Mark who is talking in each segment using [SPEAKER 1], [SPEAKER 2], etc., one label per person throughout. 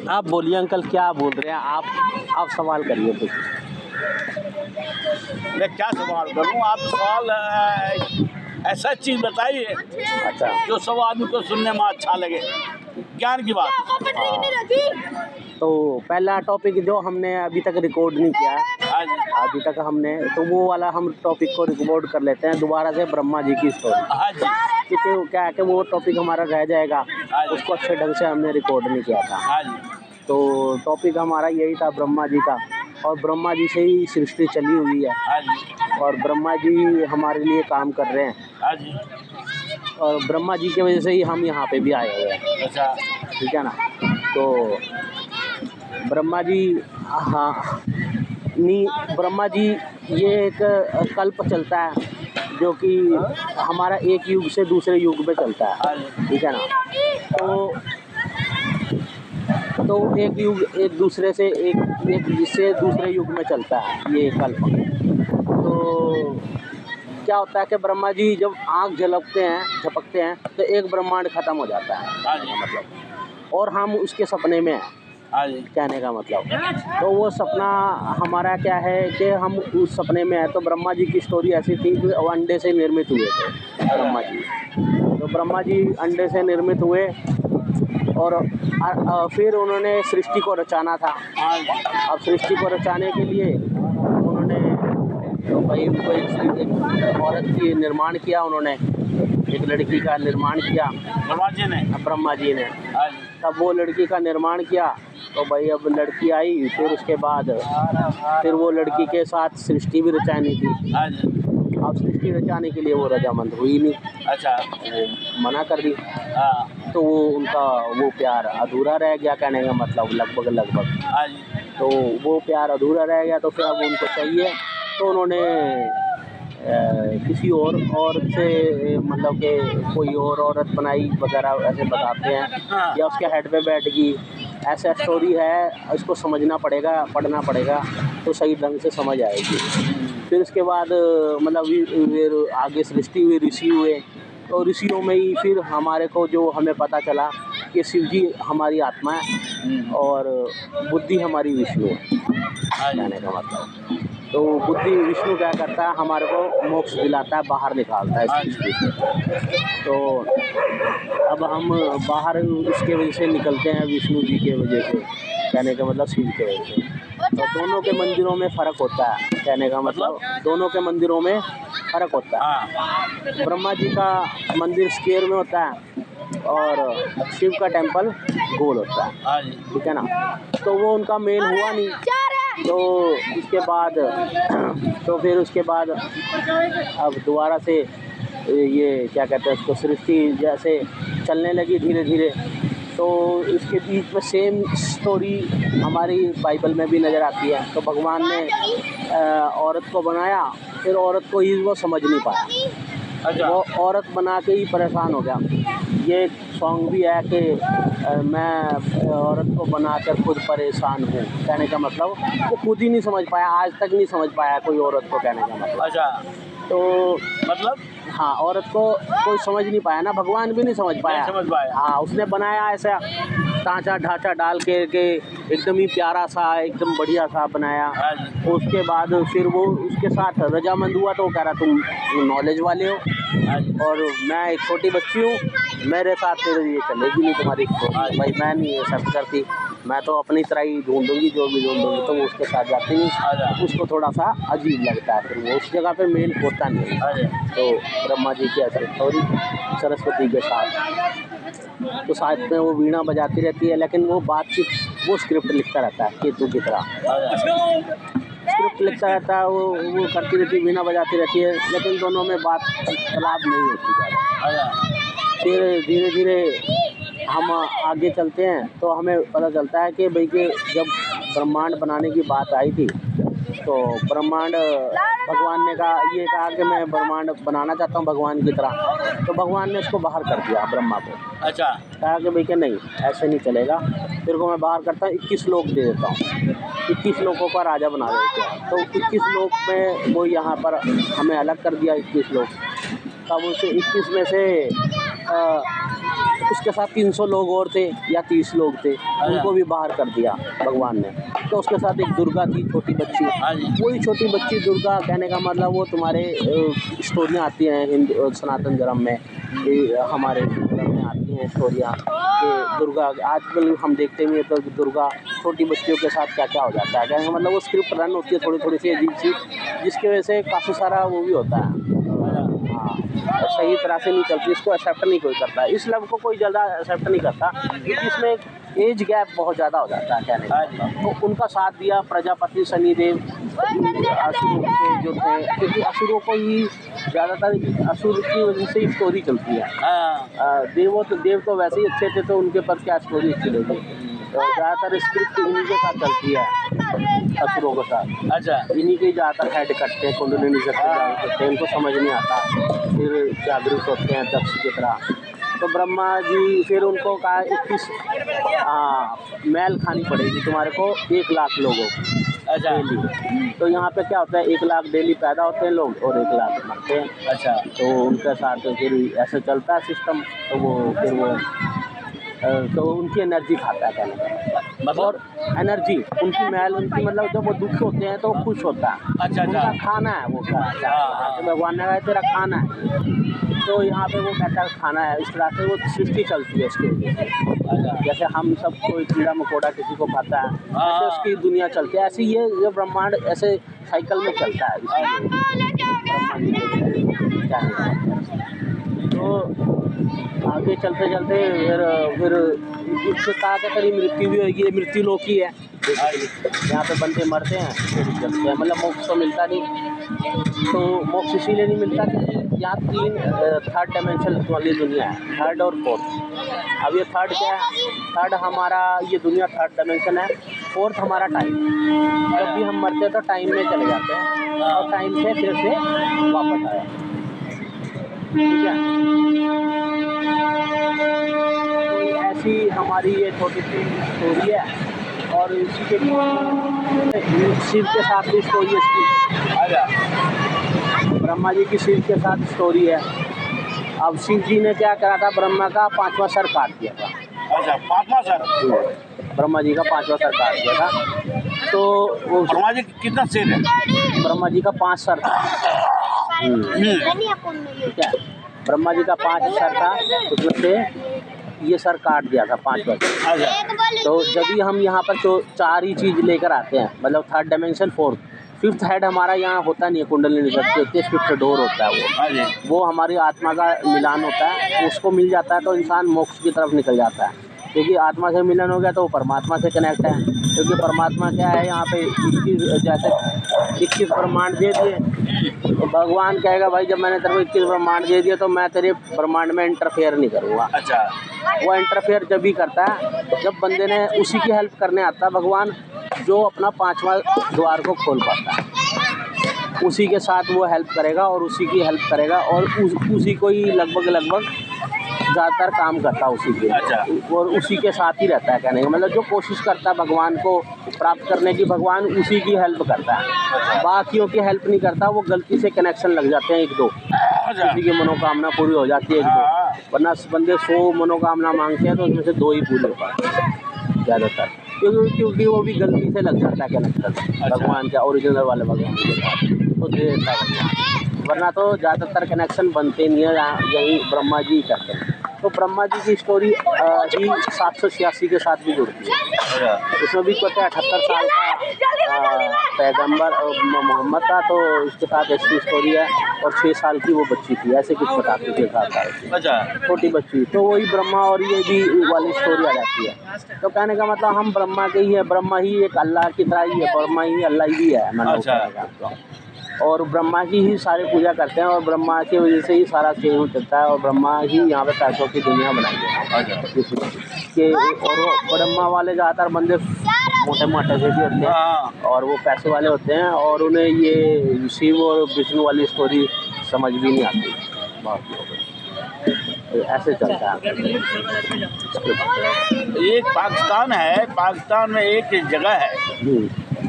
[SPEAKER 1] आप बोलिए अंकल, क्या बोल रहे हैं आप सवाल करिए कुछ।
[SPEAKER 2] मैं क्या सवाल करूं? आप सवाल ऐसा चीज बताइए
[SPEAKER 1] अच्छा,
[SPEAKER 2] जो सब आदमी को सुनने में अच्छा लगे, ज्ञान की बात।
[SPEAKER 1] तो पहला टॉपिक जो हमने अभी तक रिकॉर्ड नहीं किया
[SPEAKER 2] हाँ जी,
[SPEAKER 1] अभी तक हमने, तो वो वाला हम टॉपिक को रिकॉर्ड कर लेते हैं दोबारा से, ब्रह्मा जी की स्टोरी।
[SPEAKER 2] हाँ जी,
[SPEAKER 1] क्योंकि क्या है कि वो टॉपिक हमारा रह जाएगा,
[SPEAKER 2] हाँ जी,
[SPEAKER 1] उसको अच्छे ढंग से हमने रिकॉर्ड नहीं किया था।
[SPEAKER 2] हाँ जी,
[SPEAKER 1] तो टॉपिक हमारा यही था ब्रह्मा जी का, और ब्रह्मा जी से ही सृष्टि चली हुई है,
[SPEAKER 2] हाँ जी,
[SPEAKER 1] और ब्रह्मा जी हमारे लिए काम कर रहे हैं,
[SPEAKER 2] हाँ जी।
[SPEAKER 1] और ब्रह्मा जी की वजह से ही हम यहाँ पे भी आए हुए हैं।
[SPEAKER 2] अच्छा,
[SPEAKER 1] ठीक है ना। तो ब्रह्मा जी, हाँ नहीं, ब्रह्मा जी ये एक कल्प चलता है जो कि हमारा एक युग से दूसरे युग में चलता है।
[SPEAKER 2] हाँ जी,
[SPEAKER 1] ठीक है ना। तो एक युग एक दूसरे से एक से दूसरे युग में चलता है ये कल्प। तो क्या होता है कि ब्रह्मा जी जब आँख झपकते हैं तो एक ब्रह्मांड खत्म हो जाता है,
[SPEAKER 2] हाँ जी,
[SPEAKER 1] मतलब, और हम उसके सपने में हैं,
[SPEAKER 2] हाँ जी,
[SPEAKER 1] कहने का मतलब। तो वो सपना हमारा क्या है कि हम उस सपने में हैं। तो ब्रह्मा जी की स्टोरी ऐसी थी कि वो अंडे से निर्मित हुए थे ब्रह्मा जी। तो ब्रह्मा जी अंडे से निर्मित हुए, और फिर उन्होंने सृष्टि को रचाना था।
[SPEAKER 2] हाँ जी,
[SPEAKER 1] अब सृष्टि को रचाने के लिए उन्होंने तो भाई उनको एक औरत की निर्माण किया, उन्होंने एक लड़की का निर्माण किया ब्रह्मा जी ने।
[SPEAKER 2] हाँ जी,
[SPEAKER 1] तब वो लड़की का निर्माण किया, तो भाई अब लड़की आई, फिर उसके बाद फिर वो लड़की के साथ सृष्टि भी रचानी थी।
[SPEAKER 2] हाँ जी।
[SPEAKER 1] अब सृष्टि रचाने के लिए वो रजामंद हुई नहीं,
[SPEAKER 2] अच्छा,
[SPEAKER 1] वो मना कर दी।
[SPEAKER 2] हाँ,
[SPEAKER 1] तो वो उनका वो प्यार अधूरा रह गया, कहने का मतलब लगभग।
[SPEAKER 2] हाँ जी,
[SPEAKER 1] तो वो प्यार अधूरा रह गया, तो फिर अब उनको चाहिए, तो उन्होंने किसी और औरत से मतलब कि कोई और औरत बनाई वगैरह, ऐसे बताते हैं,
[SPEAKER 2] हाँ,
[SPEAKER 1] या उसके हेड पे बैठ गई। ऐसा स्टोरी है, इसको समझना पड़ेगा, पढ़ना पड़ेगा, तो सही ढंग से समझ आएगी। फिर उसके बाद मतलब फिर आगे सृष्टि हुई, ऋषि हुए। तो ऋषियों में ही फिर हमारे को जो हमें पता चला कि शिव जी हमारी आत्मा है और बुद्धि हमारी विष्णु है, कहने का मतलब। तो बुद्धि विष्णु क्या करता है, हमारे को मोक्ष दिलाता है, बाहर निकालता है इस सृष्टि से। तो अब हम बाहर उसके वजह से निकलते हैं, विष्णु जी के वजह से, कहने का मतलब शिव के वजह से। तो दोनों के मंदिरों में फ़र्क होता है, कहने का मतलब दोनों के मंदिरों में फ़र्क होता है। ब्रह्मा जी का मंदिर स्क्वायर में होता है और शिव का टेम्पल गोल होता है। ठीक है ना। तो वो उनका मेल हुआ नहीं, तो उसके बाद तो फिर उसके बाद अब दोबारा से ये क्या कहते हैं उसको, सृष्टि जैसे चलने लगी धीरे धीरे। तो इसके बीच में सेम स्टोरी हमारी बाइबल में भी नज़र आती है। तो भगवान ने औरत को बनाया, फिर औरत को ही वो समझ नहीं पाया, वो औरत बना के ही परेशान हो गया। ये एक सॉन्ग भी है कि मैं औरत को बनाकर खुद परेशान हूँ, कहने का मतलब वो खुद ही नहीं समझ पाया, आज तक नहीं समझ पाया कोई औरत को, कहने का मतलब।
[SPEAKER 2] अच्छा,
[SPEAKER 1] तो
[SPEAKER 2] मतलब
[SPEAKER 1] हाँ, औरत को कोई समझ नहीं पाया ना, भगवान भी नहीं समझ पाया। हाँ, उसने बनाया ऐसा ढांचा डाल के एकदम ही प्यारा सा, एकदम बढ़िया सा बनाया। उसके बाद फिर वो उसके साथ रजामंद हुआ, तो वो कह रहा तुम नॉलेज वाले हो और मैं एक छोटी बच्ची हूँ, मेरे साथ फिर ये चलेगी नहीं तुम्हारी भाई, मैं नहीं ये सब करती, मैं तो अपनी तरह ही ढूंढूंगी, जो भी ढूंढूंगी। तो वो उसके साथ जाती नहीं, उसको थोड़ा सा अजीब लगता है, फिर वो उस जगह पे मेल होता नहीं। तो ब्रह्मा जी की ऐसी स्टोरी सरस्वती के साथ, तो साथ में वो वीणा बजाती रहती है, लेकिन वो बातचीत, वो स्क्रिप्ट लिखता रहता है केतु की तरह, स्क्रिप्ट लिखता रहता है, वो करती रहती है, वीणा बजाती रहती है, लेकिन दोनों में बात तलाब नहीं होती ज़्यादा। फिर धीरे धीरे हम आगे चलते हैं, तो हमें पता चलता है कि भाई कि जब ब्रह्मांड बनाने की बात आई थी, तो ब्रह्मांड भगवान ने कहा कि मैं ब्रह्मांड बनाना चाहता हूँ भगवान की तरह। तो भगवान ने उसको बाहर कर दिया ब्रह्मा को।
[SPEAKER 2] अच्छा,
[SPEAKER 1] कहा कि भाई कि नहीं, ऐसे नहीं चलेगा, फिर को मैं बाहर करता हूँ, 21 लोक दे देता हूँ, 21 लोगों का राजा बना देते हैं। तो 21 लोक में वो यहाँ पर हमें अलग कर दिया 21 लोग। तब उसे 21 में से उसके साथ 300 लोग और थे या 30 लोग थे, उनको भी बाहर कर दिया भगवान ने। तो उसके साथ एक दुर्गा थी, छोटी बच्ची, वही छोटी बच्ची दुर्गा, कहने का मतलब वो तुम्हारे स्टोरियाँ आती हैं हिंदू सनातन धर्म में, हमारे धर्म में आती हैं स्टोरियाँ कि दुर्गा, आजकल हम देखते हुए तो दुर्गा छोटी बच्चियों के साथ क्या क्या हो जाता है, कहने का मतलब वो स्क्रिप्ट रन होती है थोड़ी थोड़ी सी अजीब सी, जिसकी वजह से काफ़ी सारा वो भी होता है, हाँ, सही तरह से नहीं चलती, इसको एक्सेप्ट नहीं कोई करता, इस लव को कोई ज़्यादा एक्सेप्ट नहीं करता, क्योंकि इसमें एज गैप बहुत ज़्यादा हो जाता है कहने का। तो उनका साथ दिया प्रजापति शनिदेव, असुरों के जो थे, क्योंकि असुरों को ही ज़्यादातर असुर की वजह से ही स्टोरी चलती है। देव तो वैसे ही अच्छे थे, तो उनके पर क्या स्टोरी चलेगी, तो ज़्यादातर स्क्रिप्ट इन्हीं के साथ चलती है, असुरों के साथ।
[SPEAKER 2] अच्छा,
[SPEAKER 1] इन्हीं के ज़्यादातर हेड कटते हैं, कुंडलिनी शक्ति करते हैं, इनको समझ नहीं आता, फिर जागरूक होते हैं दक्ष की तरह। तो ब्रह्मा जी फिर उनको कहा 21 मैल खानी पड़ेगी तुम्हारे को 1 लाख लोगों को डेली। तो यहाँ पे क्या होता है, 1 लाख डेली पैदा होते हैं लोग और 1 लाख मरते हैं।
[SPEAKER 2] अच्छा,
[SPEAKER 1] तो उनके साथ फिर ऐसे चलता है सिस्टम। तो वो फिर वो तो उनकी एनर्जी खाता है कहने का मतलब, और एनर्जी उनकी मैल, उनकी मतलब जब वो दुख होते हैं तो वो खुश होता है।
[SPEAKER 2] अच्छा,
[SPEAKER 1] उनका खाना है वो क्या, तो भगवान ने कहा तेरा खाना है, तो यहाँ पे वो कहता है खाना है, इस तरह से वो सृष्टि चलती है उसके वजह से। जैसे हम सब कोई कीड़ा मकोड़ा किसी को खाता है, ऐसे उसकी दुनिया चलती है, ऐसे ये ब्रह्मांड ऐसे साइकिल में चलता है, तो आगे चलते चलते फिर इससे कहा कि तेरी मृत्यु भी होगी, ये मृत्यु लोक ही है, यहाँ पे बंदे मरते हैं फिर चलते हैं, मतलब मोक्ष तो मिलता नहीं। तो मोक्ष इसीलिए नहीं मिलता क्योंकि यहाँ 3 थर्ड डायमेंशन वाली दुनिया है, थर्ड और फोर्थ। अब ये थर्ड क्या है, थर्ड हमारा ये दुनिया थर्ड डायमेंशन है, फोर्थ हमारा टाइम। जब भी हम मरते हैं तो टाइम में चले जाते हैं और टाइम से फिर से वापस आए, ठीक है। तो ऐसी हमारी ये छोटी सी स्टोरी है, और इसी के शिव के साथ भी स्टोरी है इसकी, ब्रह्मा जी की शिव के साथ स्टोरी है। अब शिव जी ने क्या करा था, ब्रह्मा का 5वां सर काट दिया था।
[SPEAKER 2] अच्छा, 5वां सर
[SPEAKER 1] ब्रह्मा जी का 5वां सर काट दिया था। तो वो
[SPEAKER 2] ब्रह्मा जी कितना सिर है?
[SPEAKER 1] ब्रह्मा जी का 5 सर था, ठीक है। ब्रह्मा जी का 5 सर था, उसमें से ये सर काट दिया था 5वां सर। तो जब भी हम यहाँ पर जो 4 ही चीज़ लेकर आते हैं, मतलब third dimension, fourth, 5th head हमारा यहाँ होता नहीं है, कुंडलिनी शक्ति होती है, 5th डोर होता है, वो हमारी आत्मा का मिलान होता है, उसको मिल जाता है तो इंसान मोक्ष की तरफ निकल जाता है, क्योंकि आत्मा से मिलन हो गया तो वो परमात्मा से कनेक्ट है। क्योंकि परमात्मा क्या है, यहाँ पे 21 ब्रह्मांड दे दिए, तो भगवान कहेगा भाई जब मैंने तेरे को 21 ब्रह्मांड दे दिया तो मैं तेरे ब्रह्मांड में इंटरफेयर नहीं करूँगा।
[SPEAKER 2] अच्छा,
[SPEAKER 1] वो इंटरफेयर जब भी करता है जब बंदे ने उसी की हेल्प करने आता है भगवान, जो अपना 5वां द्वार को खोल पाता है, उसी के साथ वो हेल्प करेगा और उसी की हेल्प करेगा, और उसी को ही लगभग ज़्यादातर काम करता है उसी के।
[SPEAKER 2] अच्छा,
[SPEAKER 1] और उसी के साथ ही रहता है, कहने का मतलब जो कोशिश करता है भगवान को प्राप्त करने की, भगवान उसी की हेल्प करता है, बाकियों की हेल्प नहीं करता। वो गलती से कनेक्शन लग जाते हैं 1-2, किसी की मनोकामना पूरी हो जाती है 1-2, वरना बंदे 100 मनोकामना मांगते हैं तो उसमें से 2 ही पूरी हो पाती है ज़्यादातर, क्योंकि वो भी गलती से लग जाता है कनेक्शन भगवान के ओरिजिनल वाले भगवान के साथ, तो दे देता है भगवान, वरना तो ज़्यादातर कनेक्शन बनते नहीं है, यही ब्रह्मा जी करते हैं। तो ब्रह्मा जी की स्टोरी ही 786 के साथ भी जुड़ती है। इसमें भी कहते हैं 78 साल का पैगंबर मोहम्मद था, तो इसके साथ ऐसी स्टोरी है, और 6 साल की वो बच्ची थी, ऐसे कुछ बताते थे, 7 साल की। अच्छा, छोटी बच्ची, तो वही ब्रह्मा और ये भी वाली स्टोरी आ जाती है। तो कहने का मतलब हम ब्रह्मा के ही है, ब्रह्मा ही एक अल्लाह की तरह ही है, ब्रह्मा ही अल्लाह ही है, मतलब और ब्रह्मा की ही सारे पूजा करते हैं, और ब्रह्मा की वजह से ही सारा चेंज चलता है, और ब्रह्मा ही यहाँ पे पैसों की दुनिया बनाई है कि, और वो ब्रह्मा वाले ज़्यादातर बंदे मोटे से भी होते हैं, और वो पैसे वाले होते हैं, और उन्हें ये शिव और विष्णु वाली स्टोरी समझ भी नहीं आती बहुत लोग, ऐसे चलता है।
[SPEAKER 2] एक पाकिस्तान है, पाकिस्तान में एक जगह है,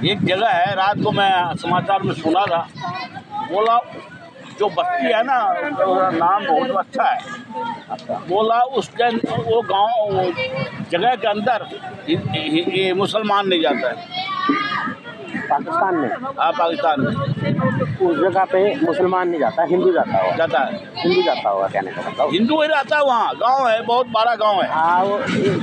[SPEAKER 2] एक जगह है, रात को मैं समाचार में सुना था, बोला जो बस्ती है ना उसका नाम बहुत अच्छा है। बोला उसके वो गांव वो जगह के अंदर ये मुसलमान नहीं जाता है।
[SPEAKER 1] पाकिस्तान में
[SPEAKER 2] पाकिस्तान में
[SPEAKER 1] उस जगह पे मुसलमान नहीं जाता, हिंदू जाता होगा।
[SPEAKER 2] जाता है,
[SPEAKER 1] हिंदू जाता होगा कहने का मतलब।
[SPEAKER 2] हिंदू ही रहता है वहाँ। गांव है, बहुत बड़ा गांव है।
[SPEAKER 1] हाँ, वो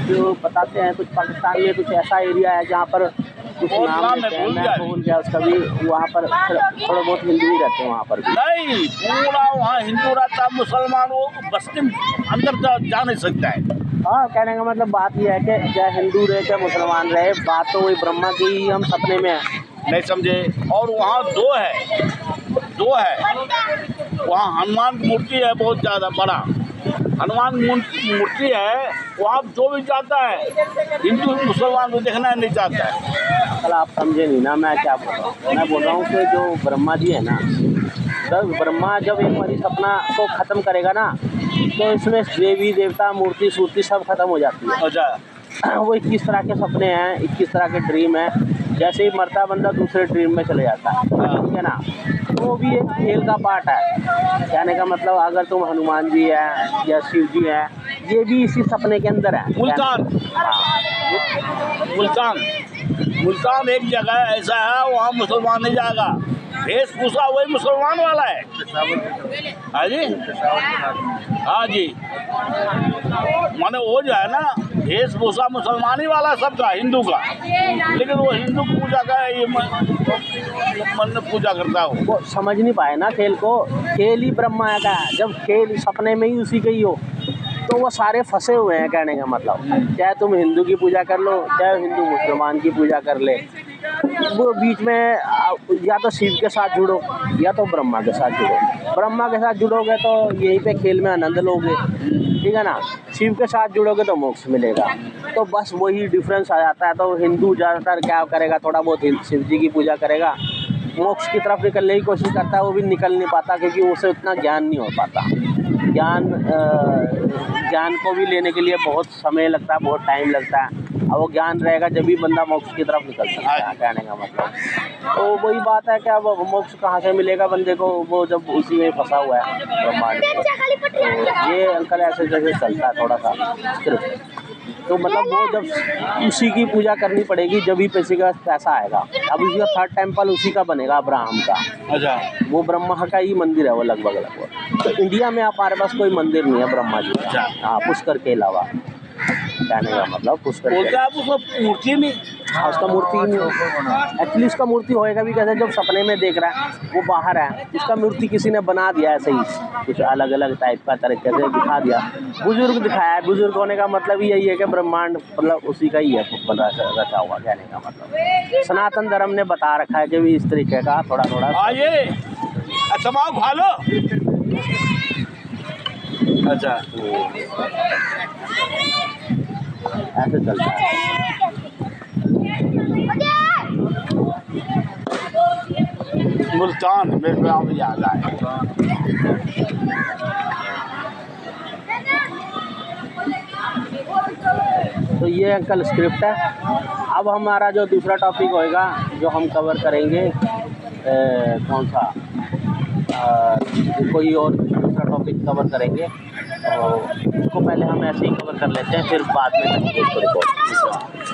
[SPEAKER 1] जो बताते हैं कुछ पाकिस्तान में कुछ ऐसा एरिया है जहाँ पर कुछ
[SPEAKER 2] बहुत
[SPEAKER 1] नाम
[SPEAKER 2] नाम
[SPEAKER 1] लेते
[SPEAKER 2] है,
[SPEAKER 1] हैं,
[SPEAKER 2] भूल
[SPEAKER 1] मैं
[SPEAKER 2] गया।
[SPEAKER 1] भूल गया उसका भी। वहाँ पर थोड़े बहुत हिंदू ही रहते हैं वहाँ पर भी।
[SPEAKER 2] नहीं, पूरा वहाँ हिंदू रहता है, मुसलमान वो बस्ती में अंदर जा नहीं सकता है।
[SPEAKER 1] हाँ, कहने का मतलब बात यह है कि चाहे हिंदू रहे चाहे मुसलमान रहे, बात तो वही ब्रह्मा की ही हम सपने में है।
[SPEAKER 2] नहीं समझे। और वहाँ दो है वहाँ हनुमान की मूर्ति है बहुत ज़्यादा बड़ा। हनुमान मूर्ति है, वहाँ जो भी जाता है हिंदू मुसलमान को देखना नहीं चाहता है।
[SPEAKER 1] कल आप समझे नहीं ना, मैं क्या बोल रहा हूँ। मैं बोल रहा हूँ कि जो ब्रह्मा जी है ना, जब ब्रह्मा जब एक बार सपना को ख़त्म करेगा ना, तो इसमें देवी देवता मूर्ति सूर्ति सब खत्म हो जाती है।
[SPEAKER 2] अच्छा,
[SPEAKER 1] वो 21 तरह के सपने हैं, 21 तरह के ड्रीम है। जैसे ही मरता बंदा दूसरे ड्रीम में चले जाता है, ठीक है ना। वो भी एक खेल का पार्ट है। कहने का मतलब अगर तुम हनुमान जी है या शिव जी है, ये भी इसी सपने के अंदर है।
[SPEAKER 2] मुल्तान एक जगह ऐसा है वहाँ मुसलमान नहीं जाएगा। वेशभूषा वही मुसलमान वाला है। हाँ जी, हाँ जी, माने वो जो है ना वेशभूषा मुसलमानी वाला सबका, हिंदू का। लेकिन वो हिंदू पूजा का ये मन पूजा करता है।
[SPEAKER 1] वो समझ नहीं पाए ना खेल को। खेल ही ब्रह्मा का है। जब खेल सपने में ही उसी के ही हो, तो वो सारे फंसे हुए हैं। कहने का मतलब चाहे तुम हिंदू की पूजा कर लो, चाहे हिंदू मुसलमान की पूजा कर ले, वो बीच में या तो शिव के साथ जुड़ो या तो ब्रह्मा के साथ जुड़ो। ब्रह्मा के साथ जुड़ोगे तो यहीं पे खेल में आनंद लोगे, ठीक है ना। शिव के साथ जुड़ोगे तो मोक्ष मिलेगा। तो बस वही डिफरेंस आ जाता है। तो हिंदू ज़्यादातर क्या करेगा, थोड़ा बहुत शिव जी की पूजा करेगा, मोक्ष की तरफ निकलने की कोशिश करता है, वो भी निकल नहीं पाता क्योंकि उसे उतना ज्ञान नहीं हो पाता। ज्ञान को भी लेने के लिए बहुत समय लगता है, बहुत टाइम लगता है। अब वो ज्ञान रहेगा जब भी बंदा मोक्ष की तरफ निकल सकता है। कहने का मतलब तो वही बात है कि अब मोक्ष कहाँ से मिलेगा बंदे को, वो जब उसी में फंसा हुआ है ब्रह्मांड में। तो ये अंकल ऐसे जैसे चलता है थोड़ा सा स्क्रिप्ट। तो मतलब वो जब उसी की पूजा करनी पड़ेगी जब ही पैसे का पैसा आएगा। अब उसका थर्ड टेम्पल उसी का बनेगा, अब्राहम का।
[SPEAKER 2] अच्छा,
[SPEAKER 1] वो ब्रह्मा का ही मंदिर है वो लगभग। तो इंडिया में हमारे पास कोई मंदिर नहीं है ब्रह्मा जी का। हाँ, पुष्कर के अलावा। कहने का मतलब पुष्कर
[SPEAKER 2] बोलते आप उसको मूर्ति नहीं।
[SPEAKER 1] हाँ, उसका मूर्ति ही नहीं। एक्चुअली उसका मूर्ति होएगा भी कैसे, जब सपने में देख रहा है वो बाहर है, इसका मूर्ति किसी ने बना दिया ऐसे ही, कुछ अलग अलग टाइप का तरीके से दिखा दिया। बुजुर्ग दिखाया है। बुजुर्ग होने का मतलब यही है कि ब्रह्मांड मतलब उसी का ही है, रचा हुआ। कहने का मतलब सनातन धर्म ने बता रखा है कि भी इस तरीके का थोड़ा थोड़ा।
[SPEAKER 2] आइए, तमाम खा लो। अच्छा,
[SPEAKER 1] ऐसे चलता है।
[SPEAKER 2] मुल्तान मेरे गाँव में याद आया।
[SPEAKER 1] तो ये अंकल स्क्रिप्ट है। अब हमारा जो दूसरा टॉपिक होएगा जो हम कवर करेंगे, कौन सा कोई और दूसरा टॉपिक कवर करेंगे। तो इसको पहले हम ऐसे ही कवर कर लेते हैं, फिर बाद में इसको रिकॉर्ड।